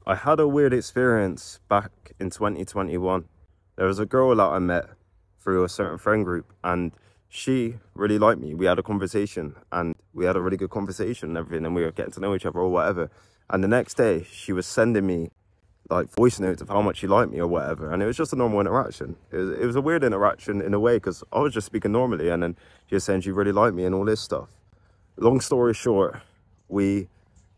I had a weird experience back in 2021. There was a girl that I met through a certain friend group, and she really liked me. We had a conversation, and we had a really good conversation and everything, and we were getting to know each other or whatever. And the next day, she was sending me like voice notes of how much she liked me or whatever, and it was just a normal interaction. It was a weird interaction in a way, because I was just speaking normally, and then she was saying she really liked me and all this stuff. Long story short, we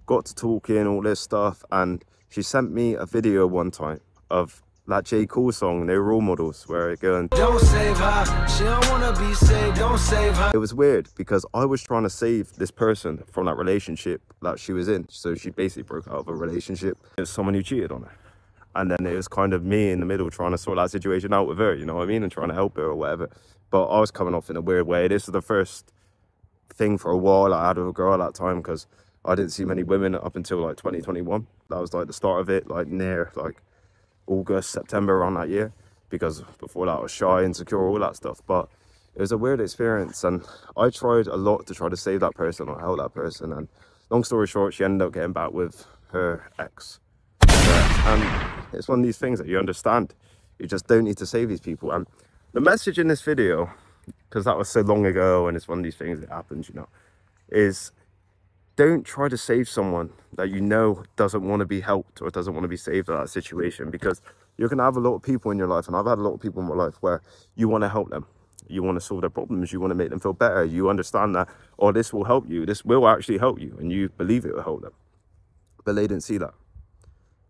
got to talking, all this stuff, and she sent me a video one time of that J. Cole song, They Were Role Models, where it going, "Don't save her, she don't wanna be saved, don't save her." It was weird because I was trying to save this person from that relationship that she was in. So she basically broke out of a relationship. It was someone who cheated on her. And then it was kind of me in the middle trying to sort that situation out with her, you know what I mean? And trying to help her or whatever. But I was coming off in a weird way. This is the first thing for a while I had with a girl at that time, because I didn't see many women up until like 2021. That was like the start of it, like near like August, September, around that year, because before that I was shy, insecure, all that stuff. But it was a weird experience, and I tried a lot to try to save that person or help that person. And long story short, she ended up getting back with her ex. And it's one of these things that you understand. You just don't need to save these people. And the message in this video, because that was so long ago and it's one of these things that happens, you know, is don't try to save someone that you know doesn't want to be helped or doesn't want to be saved out of that situation, because you're going to have a lot of people in your life, and I've had a lot of people in my life where you want to help them. You want to solve their problems. You want to make them feel better. You understand that, oh, this will help you. This will actually help you, and you believe it will help them. But they didn't see that.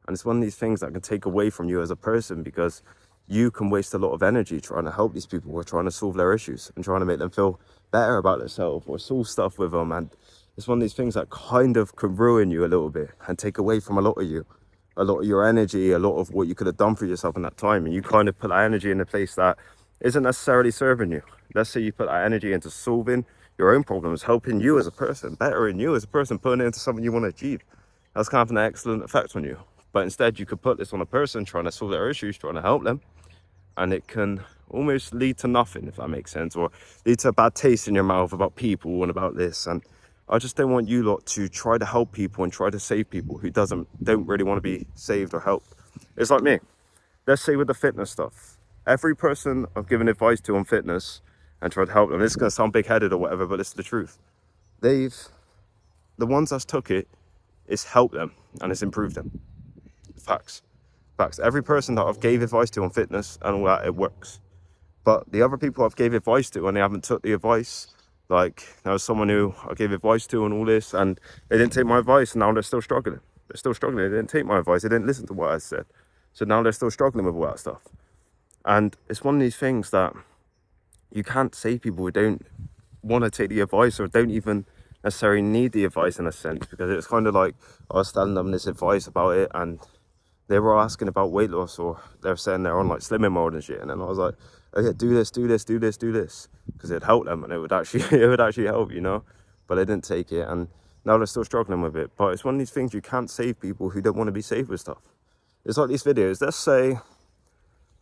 And it's one of these things that can take away from you as a person, because you can waste a lot of energy trying to help these people or trying to solve their issues and trying to make them feel better about themselves or solve stuff with them. And it's one of these things that kind of can ruin you a little bit and take away from a lot of you, a lot of your energy, a lot of what you could have done for yourself in that time. And you kind of put that energy in a place that isn't necessarily serving you. Let's say you put that energy into solving your own problems, helping you as a person, bettering you as a person, putting it into something you want to achieve. That's kind of an excellent effect on you. But instead you could put this on a person trying to solve their issues, trying to help them, and it can almost lead to nothing, if that makes sense, or lead to a bad taste in your mouth about people and about this. And I just don't want you lot to try to help people and try to save people who don't really want to be saved or helped. It's like me. Let's say with the fitness stuff. Every person I've given advice to on fitness and tried to help them, this is going to sound big-headed or whatever, but it's the truth. The ones that's took it, it's helped them and it's improved them. Facts. Facts. Every person that I've gave advice to on fitness and all that, it works. But the other people I've gave advice to and they haven't took the advice, like there was someone who I gave advice to and all this, and they didn't take my advice, and now they're still struggling. They're still struggling. They didn't take my advice. They didn't listen to what I said. So now they're still struggling with all that stuff. And it's one of these things that you can't save people who don't want to take the advice or don't even necessarily need the advice in a sense, because it's kind of like I was telling them this advice about it, and they were asking about weight loss, or they're saying they're on like slimming mode and shit. And then I was like, okay, do this, because it'd help them and it would actually help, you know. But they didn't take it, and now they're still struggling with it. But it's one of these things, you can't save people who don't want to be saved with stuff. It's like these videos.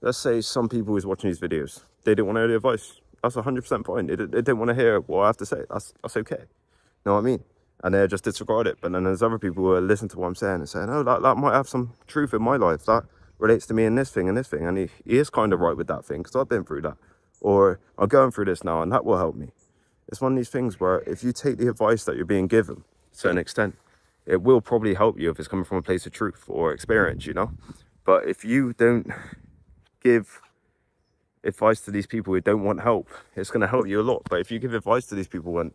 Let's say some people who's watching these videos, they didn't want to hear the advice. That's 100% fine. They didn't want to hear what I have to say. That's okay. You know what I mean? And they just disregard it. But then there's other people who listen to what I'm saying and saying, oh, that might have some truth in my life. That relates to me in this thing and this thing. And he is kind of right with that thing, because I've been through that. Or I'm going through this now and that will help me. It's one of these things where if you take the advice that you're being given to an extent, it will probably help you if it's coming from a place of truth or experience, you know. But if you don't give advice to these people who don't want help, it's going to help you a lot. But if you give advice to these people and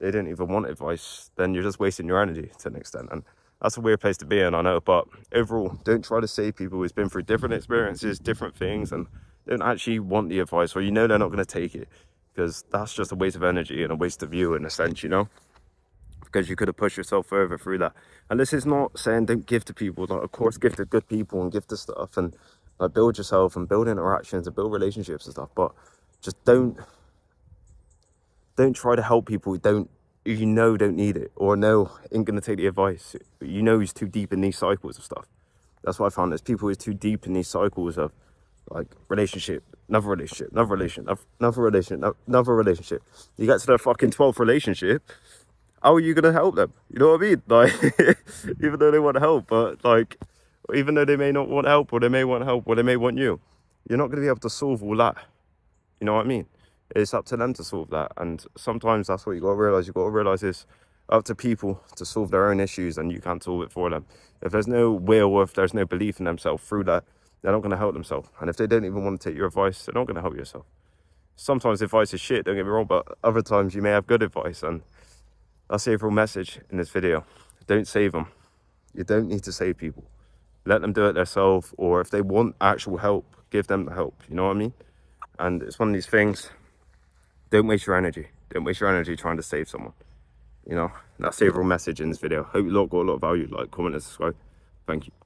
they don't even want advice, then you're just wasting your energy to an extent. And that's a weird place to be in, I know. But overall, don't try to save people who's been through different experiences, different things, and don't actually want the advice, or you know they're not going to take it, because that's just a waste of energy and a waste of you in a sense, you know, because you could have pushed yourself further through that. And this is not saying don't give to people. Like, of course, give to good people and give to stuff, and like build yourself and build interactions and build relationships and stuff. But just don't try to help people who don't need it, or no ain't gonna take the advice. You know who's too deep in these cycles of stuff. That's what I found. There's people who's too deep in these cycles of like relationship, another relationship, another relationship, another relationship, another relationship. You get to their fucking 12th relationship, how are you gonna help them? You know what I mean? Like, even though they want to help, but like, Or even though they may not want help, or they may want help, or they may want you, you're not going to be able to solve all that. You know what I mean? It's up to them to solve that. And sometimes that's what you got to realize. You got to realize it's up to people to solve their own issues, and you can't solve it for them. If there's no will, or if there's no belief in themselves through that, they're not going to help themselves. And if they don't even want to take your advice, they're not going to help yourself. Sometimes advice is shit, don't get me wrong, but other times you may have good advice. And that's the overall message in this video. Don't save them. You don't need to save people. Let them do it themselves, or if they want actual help, give them the help. You know what I mean? And it's one of these things. Don't waste your energy. Don't waste your energy trying to save someone. You know, that's the overall message in this video. Hope you lot got a lot of value. Like, comment, and subscribe. Thank you.